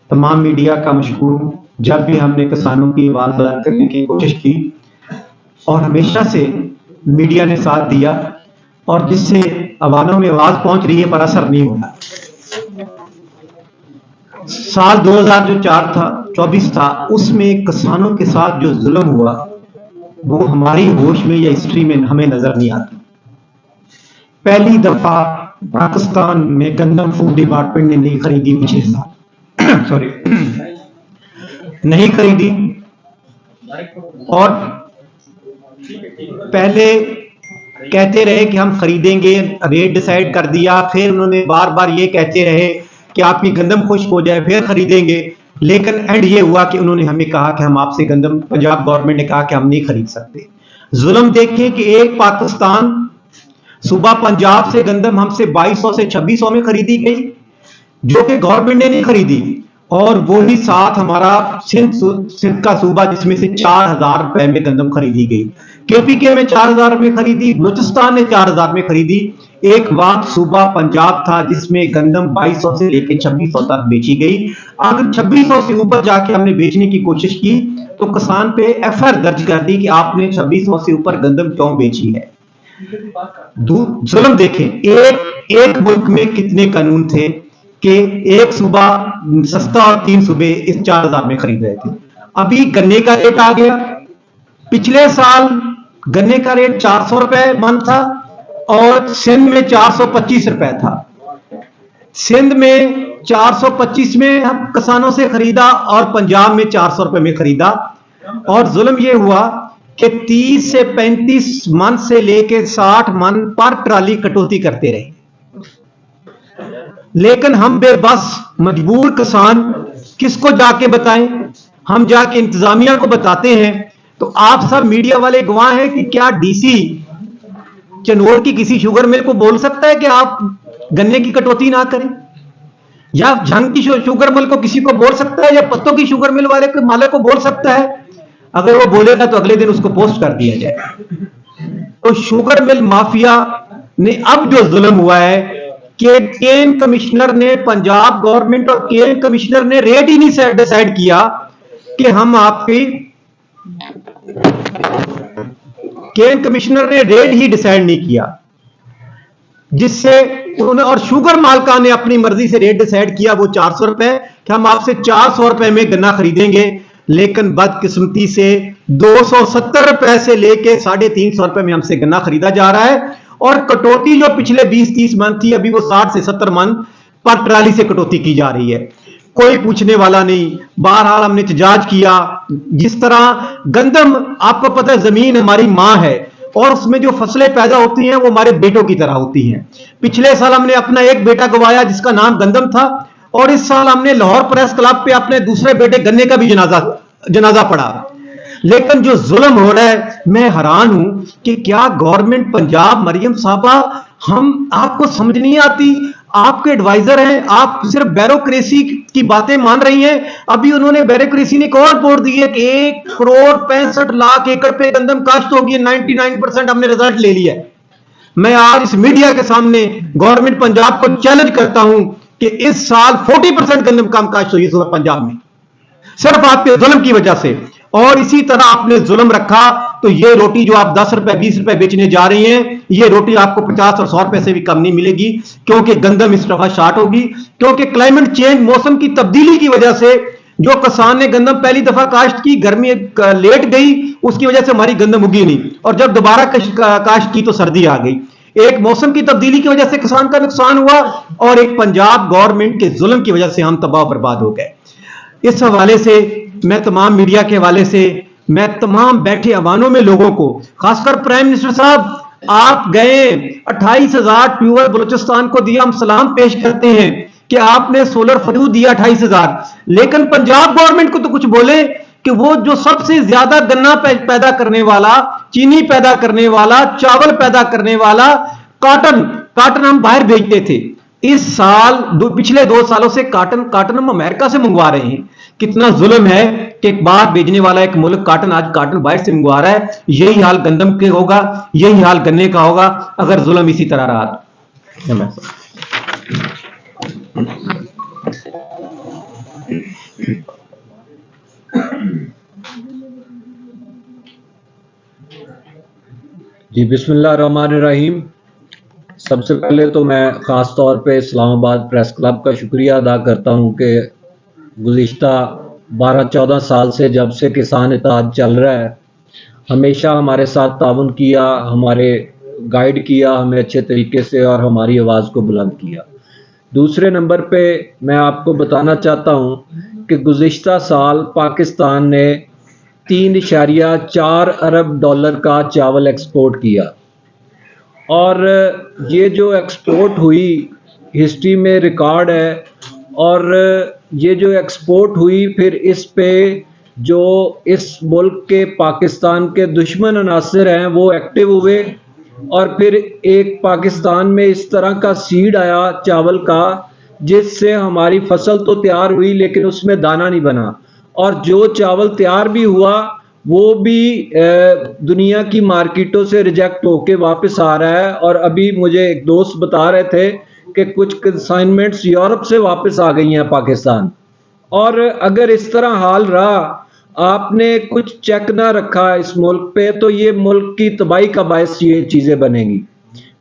तमाम मीडिया का मशकूर हूं। जब भी हमने किसानों की आवाज बुलंद करने की कोशिश की और हमेशा से मीडिया ने साथ दिया, और जिससे अवानों में आवाज पहुंच रही है पर असर नहीं हो रहा। साल 2004 था, 24 था, उसमें किसानों के साथ जो जुल्म हुआ वो हमारी होश में या हिस्ट्री में हमें नजर नहीं आता। पहली दफा पाकिस्तान में गंदम फूड डिपार्टमेंट ने नहीं खरीदी पिछले साल सॉरी नहीं खरीदी, और पहले कहते रहे कि हम खरीदेंगे, रेट डिसाइड कर दिया, फिर उन्होंने बार बार ये कहते रहे कि आपकी गंदम खुश्क हो जाए फिर खरीदेंगे, लेकिन एंड ये हुआ कि उन्होंने हमें कहा कि हम आपसे गंदम, पंजाब गवर्नमेंट ने कहा कि हम नहीं खरीद सकते। जुल्म देखें कि एक पाकिस्तान सूबा पंजाब से गंदम हमसे 2200 से 2600 में खरीदी गई, जो कि गवर्नमेंट ने नहीं खरीदी, और वो ही साथ हमारा सिंध का सूबा जिसमें से 4000 रुपए में गंदम खरीदी गई, केपीके में 4000 रुपए खरीदी, बलूचिस्तान ने 4000 में खरीदी। एक वक्त सूबा पंजाब था जिसमें गंदम 2200 से लेकर 2600 तक बेची गई। अगर 2600 से ऊपर जाके हमने बेचने की कोशिश की तो किसान पे एफआईआर दर्ज कर दी कि आपने 2600 से ऊपर गंदम क्यों बेची है। जुल्म देखें, एक मुल्क में कितने कानून थे कि एक सूबा सस्ता और 3 सूबे इस 4000 में खरीद रहे थे। अभी गन्ने का रेट आ गया, पिछले साल गन्ने का रेट 400 रुपए मन था और सिंध में 425 रुपए था। सिंध में 425 में हम किसानों से खरीदा और पंजाब में 400 रुपए में खरीदा, और जुल्म यह हुआ कि 30 से 35 मन से लेके 60 मन पर ट्राली कटौती करते रहे। लेकिन हम बेबस मजबूर किसान किसको जाके बताएं? हम जाके इंतजामिया को बताते हैं तो आप सब मीडिया वाले गवाह हैं कि क्या डीसी चनौर की किसी शुगर मिल को बोल सकता है कि आप गन्ने की कटौती ना करें, या झंग की शुगर मिल को किसी को बोल सकता है, या पत्तों की शुगर मिल वाले के मालिक को बोल सकता है? अगर वो बोलेगा तो अगले दिन उसको पोस्ट कर दिया जाए। तो शुगर मिल माफिया ने अब जो जुल्म हुआ है कि केन कमिश्नर ने, पंजाब गवर्नमेंट और केन कमिश्नर ने रेट ही नहीं डिसाइड किया कि हम आपकी, केन कमिश्नर ने रेट ही डिसाइड नहीं किया, जिससे उन्होंने, और शुगर मालका ने अपनी मर्जी से रेट डिसाइड किया वो 400 रुपए कि हम आपसे 400 रुपए में गन्ना खरीदेंगे, लेकिन बदकिस्मती से 270 रुपए से लेके 350 रुपए में हमसे गन्ना खरीदा जा रहा है, और कटौती जो पिछले 20-30 मन थी अभी वो 60 से 70 मन पर ट्राली से कटौती की जा रही है। कोई पूछने वाला नहीं। बहरहाल हमने एहतजाज किया। जिस तरह गंदम, आपको पता है जमीन हमारी मां है और उसमें जो फसलें पैदा होती हैं वो हमारे बेटों की तरह होती हैं। पिछले साल हमने अपना एक बेटा गवाया जिसका नाम गंदम था, और इस साल हमने लाहौर प्रेस क्लब पे अपने दूसरे बेटे गन्ने का भी जनाजा पड़ा। लेकिन जो जुल्म हो रहा है, मैं हैरान हूं कि क्या गवर्नमेंट पंजाब, मरियम साहबा, हम आपको समझ नहीं आती? आपके एडवाइजर हैं, आप सिर्फ ब्यूरोक्रेसी की बातें मान रही हैं। अभी उन्होंने, ब्यूरोक्रेसी ने कौन रिपोर्ट दी है कि 1,65,00,000 एकड़ पे गंदम काश्त होगी, 99% हमने रिजल्ट ले लिया है। मैं आज इस मीडिया के सामने गवर्नमेंट पंजाब को चैलेंज करता हूं कि इस साल 40% गंदम कम काश्त हुई है पंजाब में, सिर्फ आपके जुल्म की वजह से। और इसी तरह आपने जुल्म रखा तो ये रोटी जो आप 10 रुपए 20 रुपए बेचने जा रही हैं, ये रोटी आपको 50 और 100 रुपए से भी कम नहीं मिलेगी, क्योंकि गंदम इस दफा शार्ट होगी। क्योंकि क्लाइमेट चेंज, मौसम की तब्दीली की वजह से जो किसान ने गंदम पहली दफा काश्त की, गर्मी लेट गई, उसकी वजह से हमारी गंदम उगी नहीं, और जब दोबारा काश्त की तो सर्दी आ गई। एक मौसम की तब्दीली की वजह से किसान का नुकसान हुआ, और एक पंजाब गवर्नमेंट के जुल्म की वजह से हम तबाह बर्बाद हो गए। इस हवाले से मैं तमाम मीडिया के हवाले से, मैं तमाम बैठे अवानों में लोगों को, खासकर प्राइम मिनिस्टर साहब, आप गए 28,000 ट्यूबवेल बलूचिस्तान को दिया, हम सलाम पेश करते हैं कि आपने सोलर फरूद दिया 28,000, लेकिन पंजाब गवर्नमेंट को तो कुछ बोले कि वो जो सबसे ज्यादा गन्ना पैदा करने वाला, चीनी पैदा करने वाला, चावल पैदा करने वाला, काटन हम बाहर भेजते थे। इस साल, पिछले 2 सालों से काटन हम अमेरिका से मंगवा रहे हैं। कितना जुल्म है कि एक बाहर भेजने वाला एक मुल्क काटन आज काटन बाहर से मंगवा रहा है। यही हाल गंदम के होगा, यही हाल गन्ने का होगा अगर जुल्म इसी तरह रहा। जी बिस्मिल्लाहिर्रहमानिर्रहीम। सबसे पहले तो मैं ख़ास तौर पे इस्लामाबाद प्रेस क्लब का शुक्रिया अदा करता हूँ कि गुज़िश्ता 12-14 साल से जब से किसान इत्तेहाद चल रहा है, हमेशा हमारे साथ ताउन किया, हमारे गाइड किया हमें अच्छे तरीके से और हमारी आवाज़ को बुलंद किया। दूसरे नंबर पे मैं आपको बताना चाहता हूँ कि गुज़िश्ता साल पाकिस्तान ने 3.4 अरब डॉलर का चावल एक्सपोर्ट किया और ये जो एक्सपोर्ट हुई हिस्ट्री में रिकॉर्ड है। और ये जो एक्सपोर्ट हुई फिर इस पे जो इस मुल्क के पाकिस्तान के दुश्मन अनासर हैं वो एक्टिव हुए और फिर एक पाकिस्तान में इस तरह का सीड आया चावल का जिससे हमारी फसल तो तैयार हुई लेकिन उसमें दाना नहीं बना, और जो चावल तैयार भी हुआ वो भी दुनिया की मार्केटों से रिजेक्ट होके वापस आ रहा है। और अभी मुझे एक दोस्त बता रहे थे कि कुछ कंसाइनमेंट्स यूरोप से वापस आ गई हैं पाकिस्तान। और अगर इस तरह हाल रहा, आपने कुछ चेक ना रखा इस मुल्क पे, तो ये मुल्क की तबाही का बायस ये चीज़ें बनेंगी।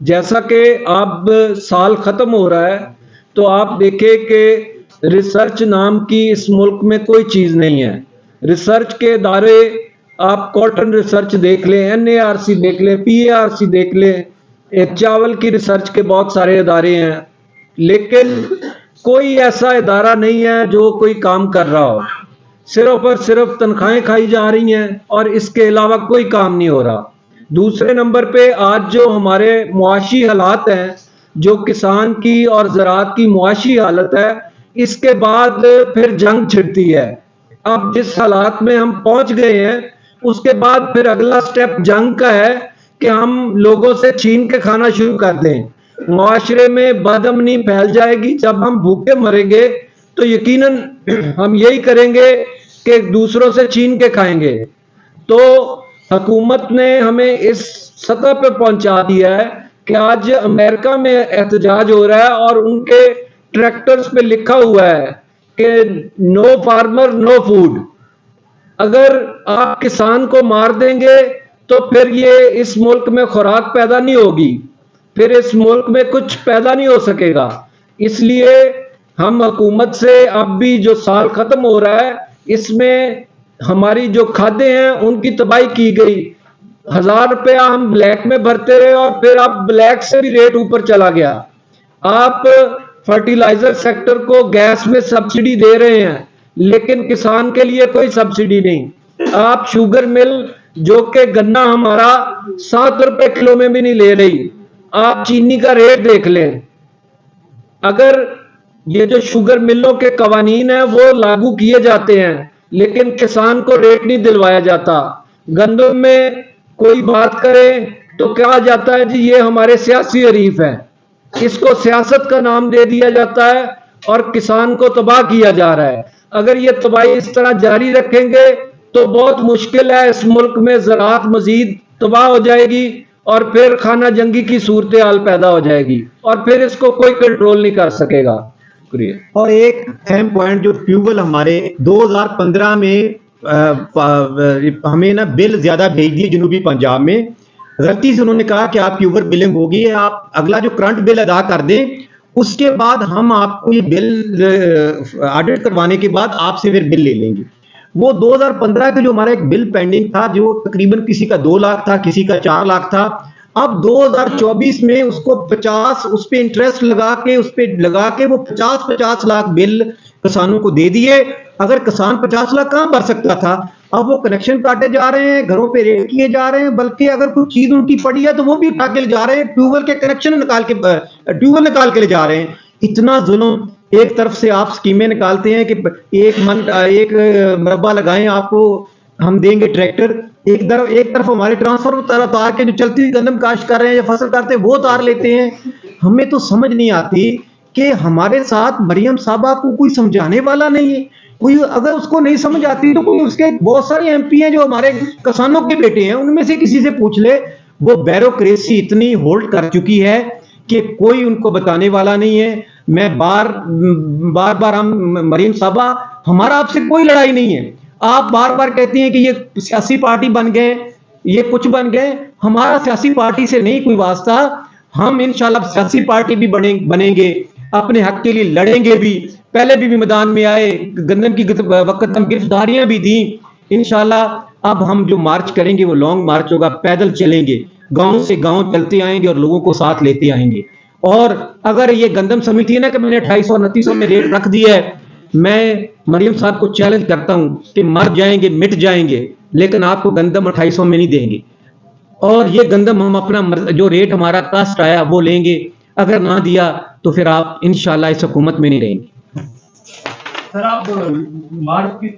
जैसा कि अब साल ख़त्म हो रहा है तो आप देखें कि रिसर्च नाम की इस मुल्क में कोई चीज़ नहीं है। रिसर्च के इदारे आप कॉटन रिसर्च देख लें, NARC देख लें, PARC देख लें, एक चावल की रिसर्च के बहुत सारे इदारे हैं, लेकिन कोई ऐसा इदारा नहीं है जो कोई काम कर रहा हो। सिर्फ और सिर्फ तनख्वाहें खाई जा रही हैं और इसके अलावा कोई काम नहीं हो रहा। दूसरे नंबर पे आज जो हमारे मुआशी हालात हैं, जो किसान की और ज़राअत की मुआशी हालत है, इसके बाद फिर जंग छिड़ती है। अब जिस हालात में हम पहुंच गए हैं उसके बाद फिर अगला स्टेप जंग का है कि हम लोगों से छीन के खाना शुरू कर दें। मुआशरे में बदअमनी फैल जाएगी। जब हम भूखे मरेंगे तो यकीनन हम यही करेंगे कि दूसरों से छीन के खाएंगे। तो हुकूमत ने हमें इस सतह पे पहुंचा दिया है कि आज अमेरिका में एहतजाज हो रहा है और उनके ट्रैक्टर्स पे लिखा हुआ है कि नो फार्मर नो फूड। अगर आप किसान को मार देंगे तो फिर ये इस मुल्क में खुराक पैदा नहीं होगी, फिर इस मुल्क में कुछ पैदा नहीं हो सकेगा। इसलिए हम हुकूमत से अब भी जो साल खत्म हो रहा है इसमें हमारी जो खादें हैं उनकी तबाही की गई। 1000 रुपया हम ब्लैक में भरते रहे और फिर अब ब्लैक से भी रेट ऊपर चला गया। आप फर्टिलाइजर सेक्टर को गैस में सब्सिडी दे रहे हैं लेकिन किसान के लिए कोई सब्सिडी नहीं। आप शुगर मिल जो कि गन्ना हमारा 7 रुपए किलो में भी नहीं ले रही, आप चीनी का रेट देख लें। अगर ये जो शुगर मिलों के कवानीन है वो लागू किए जाते हैं लेकिन किसान को रेट नहीं दिलवाया जाता। गंदम में कोई बात करे तो कहा जाता है जी ये हमारे सियासी हरीफ है, इसको सियासत का नाम दे दिया जाता है और किसान को तबाह किया जा रहा है। अगर ये तबाही इस तरह जारी रखेंगे तो बहुत मुश्किल है, इस मुल्क में ज़राअत मजीद तबाह हो जाएगी और फिर खाना जंगी की सूरत हाल पैदा हो जाएगी और फिर इसको कोई कंट्रोल नहीं कर सकेगा। शुक्रिया। और एक अहम पॉइंट जो फ्यूल हमारे 2015 में हमें ना बिल ज्यादा भेज दिए जुनूबी पंजाब में, गलती से उन्होंने कहा कि आपकी ओवर बिलिंग होगी, आप अगला जो करंट बिल अदा कर दें, उसके बाद हम आपको ये बिल ऑडिट करवाने के बाद आपसे फिर बिल ले लेंगे। वो 2015 का जो हमारा एक बिल पेंडिंग था जो तकरीबन किसी का 2 लाख था, किसी का 4 लाख था, अब 2024 में उसको 50 उस पे इंटरेस्ट लगा के वो 50 लाख बिल किसानों को दे दिए। अगर किसान 50 लाख कहां भर सकता था, अब वो कनेक्शन काटे जा रहे हैं, घरों पे रेट किए जा रहे हैं, बल्कि अगर कोई चीज उनकी पड़ी है तो वो भी उठा के ले जा रहे हैं, ट्यूबवेल के कनेक्शन निकाल के ले जा रहे हैं। इतना जुल्म। एक तरफ से आप स्कीमें निकालते हैं कि एक मरबा लगाएं, आपको हम देंगे ट्रैक्टर, एक तरफ हमारे ट्रांसफर तार के जो चलती हुई गंदम काश्त कर रहे हैं या फसल करते हैं वो तार लेते हैं। हमें तो समझ नहीं आती कि हमारे साथ मरियम साहबा को कोई समझाने वाला नहीं है। कोई अगर उसको नहीं समझ आती तो कोई उसके बहुत सारे MP हैं जो हमारे किसानों के बेटे हैं, उनमें से किसी से पूछ ले। वो ब्यूरोक्रेसी इतनी होल्ड कर चुकी है कि कोई उनको बताने वाला नहीं है। मैं बार बार हम मरीम साहबा, हमारा आपसे कोई लड़ाई नहीं है। आप बार बार कहती हैं कि ये सियासी पार्टी बन गए, ये कुछ बन गए, हमारा सियासी पार्टी से नहीं कोई वास्ता। हम इंशाल्लाह सियासी पार्टी भी बनेंगे, अपने हक के लिए लड़ेंगे भी। पहले भी मैदान में आए, गंदम की वक्त हम गिरफ्तारियां भी दी। इंशाल्लाह अब हम जो मार्च करेंगे वो लॉन्ग मार्च होगा, पैदल चलेंगे, गांव से गांव चलते आएंगे और लोगों को साथ लेते आएंगे। और अगर ये गंदम समिति है ना कि मैंने 2800-2900 में रेट रख दिया है, मैं मरियम साहब को चैलेंज करता हूं कि मर जाएंगे, मिट जाएंगे, लेकिन आपको गंदम 2800 में नहीं देंगे। और ये गंदम हम अपना जो रेट हमारा कास्ट आया वो लेंगे। अगर ना दिया तो फिर आप इंशाल्लाह इस हुकूमत में नहीं रहेंगे। सर, आप मार्च की